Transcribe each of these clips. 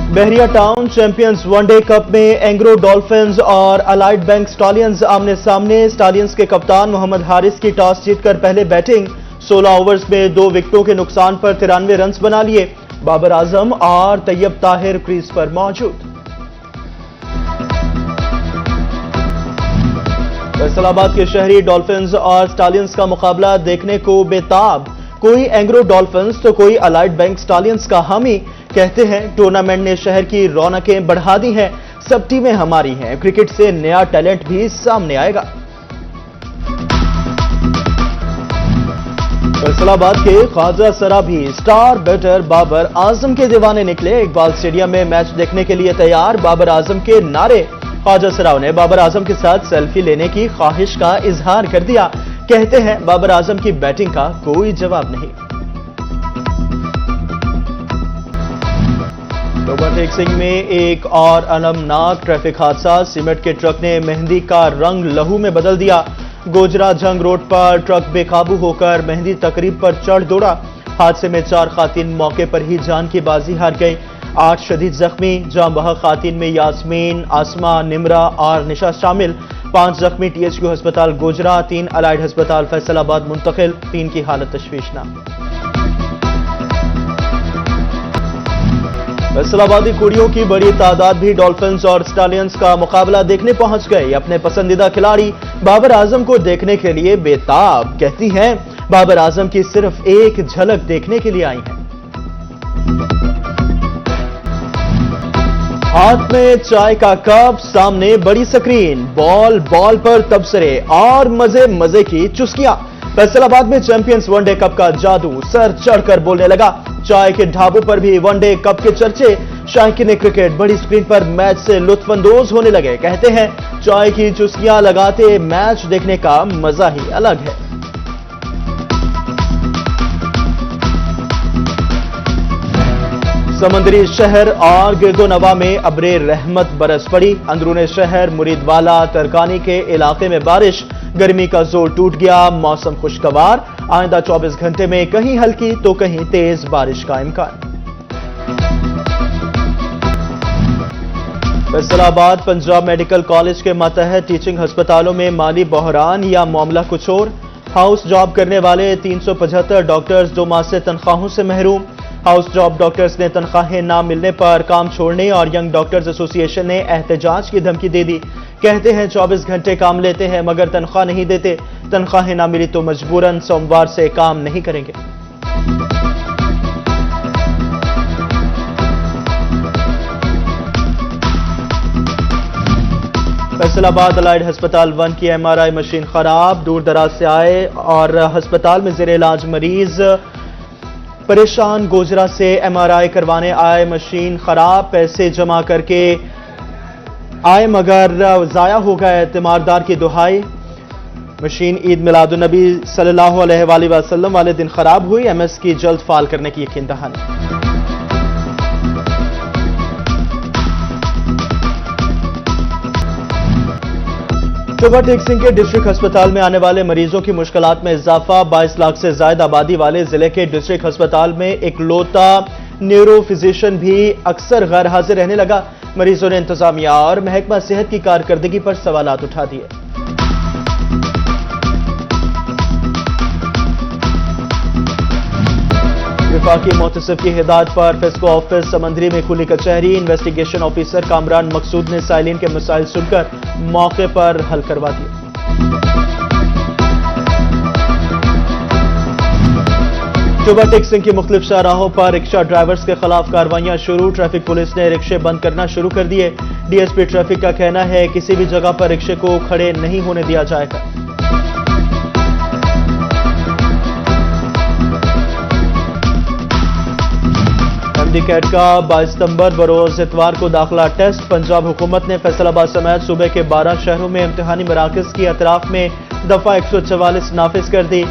बहरिया town champions one day cup में Engro dolphins और allied bank स्टॉलियंस आमने सामने। स्टॉलियंस के कप्तान मोहम्मद हारिस की टॉस जीतकर पहले बैटिंग। 16 ओवर्स में 2 विकेटों के नुकसान पर 93 रन बना लिए। बाबर आजम और तैयब ताहिर क्रीज पर मौजूद। फैसलाबाद के शहरी डॉल्फिन्स और स्टॉलियंस का मुकाबला देखने को बेताब। कोई एंग्रो डॉल्फिन्स तो कोई अलाइड बैंक स्टॉलियंस का हामी। कहते हैं टूर्नामेंट ने शहर की रौनकें बढ़ा दी हैं। सब टीमें हमारी हैं। क्रिकेट से नया टैलेंट भी सामने आएगा। फैसलाबाद के ख्वाजा सरा भी स्टार बैटर बाबर आजम के दीवाने निकले। इकबाल स्टेडियम में मैच देखने के लिए तैयार। बाबर आजम के नारे। ख्वाजा सराव ने बाबर आजम के साथ सेल्फी लेने की ख्वाहिश का इजहार कर दिया। कहते हैं बाबर आजम की बैटिंग का कोई जवाब नहीं। ओवरटेक सिंह में एक और अलमनाक ट्रैफिक हादसा। सीमेंट के ट्रक ने मेहंदी का रंग लहू में बदल दिया। गोजरा जंग रोड पर ट्रक बेकाबू होकर मेहंदी तकरीब पर चढ़ दौड़ा। हादसे में 4 खातिन मौके पर ही जान की बाजी हार गई। 8 शदीद जख्मी। जाम बहक खातिन में यास्मीन, आसमा, निमरा और निशा शामिल। 5 जख्मी THQ अस्पताल गोजरा, 3 अलाइड अस्पताल फैसलाबाद मुंतकिल। 3 की हालत तशवीशनाक। फैसलाबादी कुड़ियों की बड़ी तादाद भी डॉल्फिन्स और स्टॉलियंस का मुकाबला देखने पहुंच गए। अपने पसंदीदा खिलाड़ी बाबर आजम को देखने के लिए बेताब। कहती हैं बाबर आजम की सिर्फ एक झलक देखने के लिए आई हैं। हाथ में चाय का कप, सामने बड़ी स्क्रीन, बॉल पर तबसरे और मजे मजे की चुस्कियां। फैसलाबाद में चैंपियंस वनडे कप का जादू सर चढ़कर बोलने लगा। चाय के ढाबों पर भी वनडे कप के चर्चे। शायकीन क्रिकेट बड़ी स्क्रीन पर मैच से लुत्फानंदोज होने लगे। कहते हैं चाय की चुस्कियां लगाते मैच देखने का मजा ही अलग है। समंदरी शहर और गिरदोनवा में अब्रे रहमत बरस पड़ी। अंदरूने शहर मुरीदवाला तरकानी के इलाके में बारिश। गर्मी का जोर टूट गया। मौसम खुशगवार। आइंदा 24 घंटे में कहीं हल्की तो कहीं तेज बारिश का इम्कान। फैसलाबाद पंजाब मेडिकल कॉलेज के मातहत टीचिंग अस्पतालों में माली बहरान या मामला कुछ और। हाउस जॉब करने वाले 375 डॉक्टर्स 2 माह से तनख्वाहों से महरूम। हाउस जॉब डॉक्टर्स ने तनख्वाहें ना मिलने पर काम छोड़ने और यंग डॉक्टर्स एसोसिएशन ने एहतजाज की धमकी दे दी। कहते हैं 24 घंटे काम लेते हैं मगर तनख्वाह नहीं देते। तनख्वाहें ना मिली तो मजबूरन सोमवार से काम नहीं करेंगे। फैसलाबाद अलाइड अस्पताल 1 की MRI मशीन खराब। दूर दराज से आए और अस्पताल में जेर इलाज मरीज परेशान। गोजरा से MRI करवाने आए, मशीन खराब। पैसे जमा करके आए मगर जाया हो गए। तीमारदार की दुहाई। मशीन ईद मिलादुन नबी सल्लल्लाहु अलैहि वसल्लम वाले दिन खराब हुई। MS की जल्द फाल करने की यकीन दहानी। ओवरटेक सिंह के डिस्ट्रिक्ट अस्पताल में आने वाले मरीजों की मुश्किलात में इजाफा। 22 लाख से ज्यादा आबादी वाले जिले के डिस्ट्रिक्ट अस्पताल में इकलौता न्यूरो फिजिशियन भी अक्सर गैर हाजिर रहने लगा। मरीजों ने इंतजामिया और महकमा सेहत की कारकर्दगी पर सवालात उठा दिए। विफाकी मोहतसिब की हिदायत पर फेस्को ऑफिस समंदरी में खुली कचहरी। इन्वेस्टिगेशन ऑफिसर कामरान मकसूद ने साइलिन के मसाइल सुनकर मौके पर हल करवा दिए। ओवरटेक सिंह की मुख्तलिफ शाहराहों पर रिक्शा ड्राइवर्स के खिलाफ कार्रवाइयां शुरू। ट्रैफिक पुलिस ने रिक्शे बंद करना शुरू कर दिए। DSP ट्रैफिक का कहना है किसी भी जगह पर रिक्शे को खड़े नहीं होने दिया जाएगा। MD कैट का 22 सितंबर बरोज इतवार को दाखिला टेस्ट। पंजाब हुकूमत ने फैसलाबाद समेत सूबे के 12 शहरों में इम्तिहानी मराकज की अतराफ में दफा 144 नाफिज कर दी।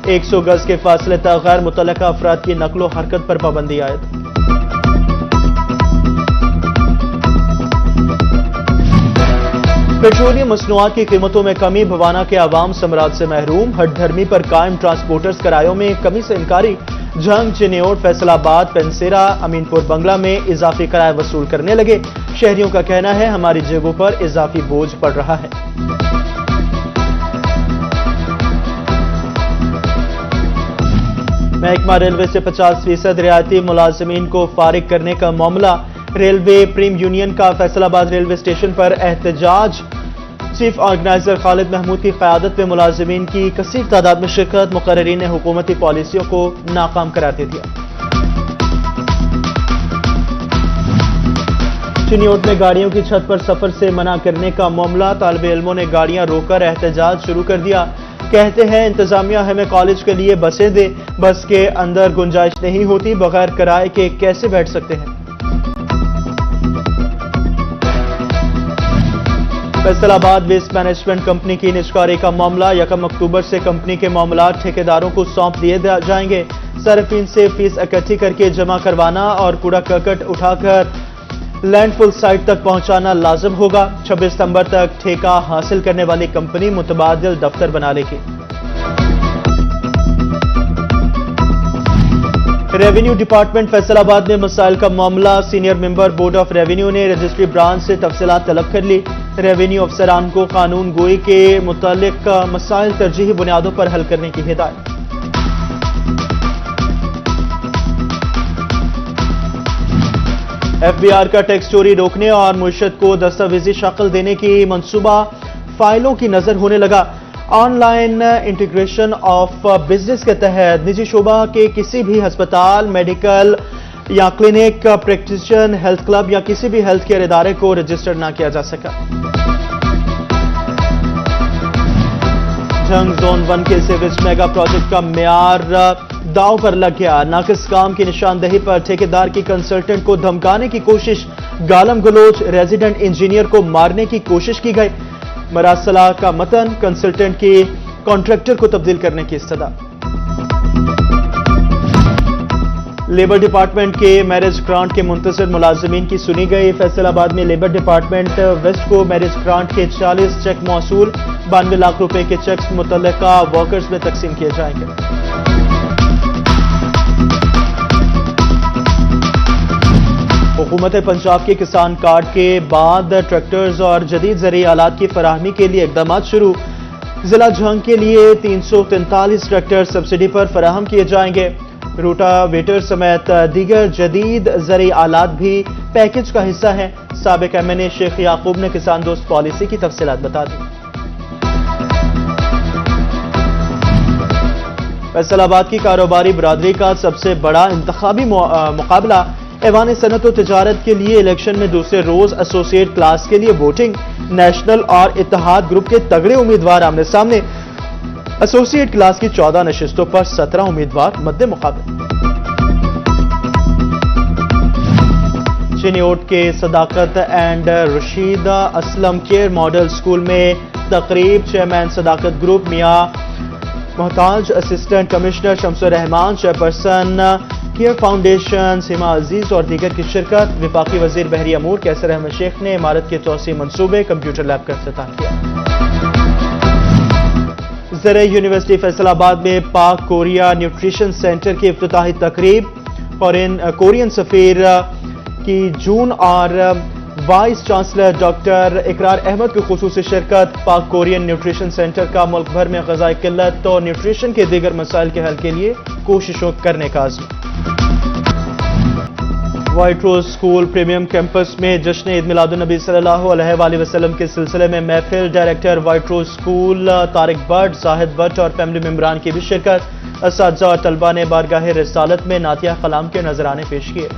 100 गज के फासले तक गैर मुतल्लका अफराद की नकलो हरकत पर पाबंदी आयद। पेट्रोलियम मसनूआत की कीमतों में कमी। भवाना के अवाम समरात से महरूम। हट धर्मी पर कायम ट्रांसपोर्टर्स किरायों में कमी से इनकारी। جھنگ، چنیوٹ، فیصل آباد، پنسیرا، امین پور بنگلہ میں اضافی کرایہ وصول کرنے لگے۔ شہریوں کا کہنا ہے ہماری جیبوں پر اضافی بوجھ پڑ رہا ہے۔ محکمہ ریلوے سے 50% رعایتی ملازمین کو فارغ کرنے کا معاملہ۔ ریلوے پریم یونین کا فیصل آباد ریلوے اسٹیشن پر احتجاج۔ چیف آرگنائزر خالد محمود کی قیادت میں ملازمین کی کثیر تعداد میں شرکت۔ مقررین نے حکومتی پالیسیوں کو ناکام قرار دے دیا۔ چنیوٹ میں گاڑیوں کی چھت پر سفر سے منع کرنے کا معاملہ۔ طالب علموں نے گاڑیاں روک کر احتجاج شروع کر دیا۔ کہتے ہیں انتظامیہ ہمیں کالج کے لیے بسیں دے، بس کے اندر گنجائش نہیں ہوتی، بغیر کرائے کے کیسے بیٹھ سکتے ہیں۔ فیصل آباد ویسٹ مینجمنٹ کمپنی کی نجکاری کا معاملہ۔ 1 اکتوبر سے کمپنی کے معاملات ٹھیکیداروں کو سونپ دیے جائیں گے۔ صارفین سے فیس اکٹھی کر کے جمع کروانا اور کوڑا کرکٹ اٹھا کر لینڈ فل سائٹ تک پہنچانا لازم ہوگا۔ 26 ستمبر تک ٹھیکہ حاصل کرنے والی کمپنی متبادل دفتر بنا لے گی۔ ریونیو ڈپارٹمنٹ فیصل آباد میں مسائل کا معاملہ۔ Senior member board of revenue نے رجسٹری برانچ سے تفصیلات طلب کر لی۔ ریونیو افسران کو قانون گوئی کے متعلق مسائل ترجیحی بنیادوں پر حل کرنے کی ہدایت۔ ایف بی آر کا ٹیکس چوری روکنے اور معیشت کو دستاویزی شکل دینے کی منصوبہ فائلوں کی نظر ہونے لگا۔ On line integration of business کے تحت نجی شعبہ کے کسی بھی ہسپتال، میڈیکل یا کلینک، پریکٹیشن، ہیلتھ کلب یا کسی بھی ہیلتھ کیئر ادارے کو رجسٹر نہ کیا جا سکا۔ جھنگ زون 1 کے سیویج میگا پروجیکٹ کا معیار داؤ پر لگ گیا۔ ناقص کام کی نشاندہی پر ٹھیکیدار کی کنسلٹنٹ کو دھمکانے کی کوشش، گالم گلوچ، ریزیڈنٹ انجینئر کو مارنے کی کوشش کی گئی۔ مراسلہ کا متن، کنسلٹنٹ کی کانٹریکٹر کو تبدیل کرنے کی استدعا۔ لیبر ڈپارٹمنٹ کے میرج گرانٹ کے منتظر ملازمین کی سنی گئی۔ فیصل آباد میں لیبر ڈپارٹمنٹ ویسٹ کو میرج گرانٹ کے 40 چیک موصول، 92 لاکھ روپے کے چیکس متعلقہ ورکرز میں تقسیم کیے جائیں گے۔ حکومت پنجاب کے کسان کارڈ کے بعد ٹریکٹرز اور جدید زرعی آلات کی فراہمی کے لیے اقدامات شروع۔ ضلع جھنگ کے لیے 343 ٹریکٹر سبسڈی پر فراہم کیے جائیں گے۔ روٹا ویٹر سمیت دیگر جدید زرعی آلات بھی پیکج کا حصہ ہیں۔ سابق ایم این اے شیخ یعقوب نے کسان دوست پالیسی کی تفصیلات بتا دی۔ فیصل آباد کی کاروباری برادری کا سب سے بڑا انتخابی مقابلہ۔ ایوان صنعت و تجارت کے لیے الیکشن میں دوسرے روز ایسوسی ایٹ کلاس کے لیے ووٹنگ۔ نیشنل اور اتحاد گروپ کے تگڑے امیدوار آمنے سامنے۔ ایسوسی ایٹ کلاس کی 14 نشستوں پر 17 امیدوار مد مقابل۔ چنیوٹ کے صداقت and Rashida Aslam care model school میں تقریب۔ چیئرمین صداقت گروپ میاں محتاج، اسسٹنٹ کمشنر شمس الرحمان، چیئرپرسن کیئر فاؤنڈیشن سیما عزیز اور دیگر کی شرکت۔ وفاقی وزیر بحری امور کیسر احمد شیخ نے عمارت کے توسیع منصوبے کمپیوٹر لیب کا افتتاح کیا۔ زرعی یونیورسٹی فیصل آباد میں پاک کوریا نیوٹریشن سینٹر کی افتتاحی تقریب۔ کورین سفیر کی جون اور وائس چانسلر ڈاکٹر اقرار احمد کی خصوصی شرکت۔ پاک کورین نیوٹریشن سینٹر کا ملک بھر میں غذائی قلت اور نیوٹریشن کے دیگر مسائل کے حل کے لیے کوششوں کرنے کا عزم۔ White rose school premium campus میں جشن عید میلاد النبی صلی اللہ علیہ وآلہ وسلم کے سلسلے میں محفل۔ Director white rose school Tariq but, Zahid but اور فیملی ممبران کی بھی شرکت۔ اساتذہ اور طلبہ نے بارگاہ رسالت میں نعتیہ کلام کے نذرانے پیش کیے۔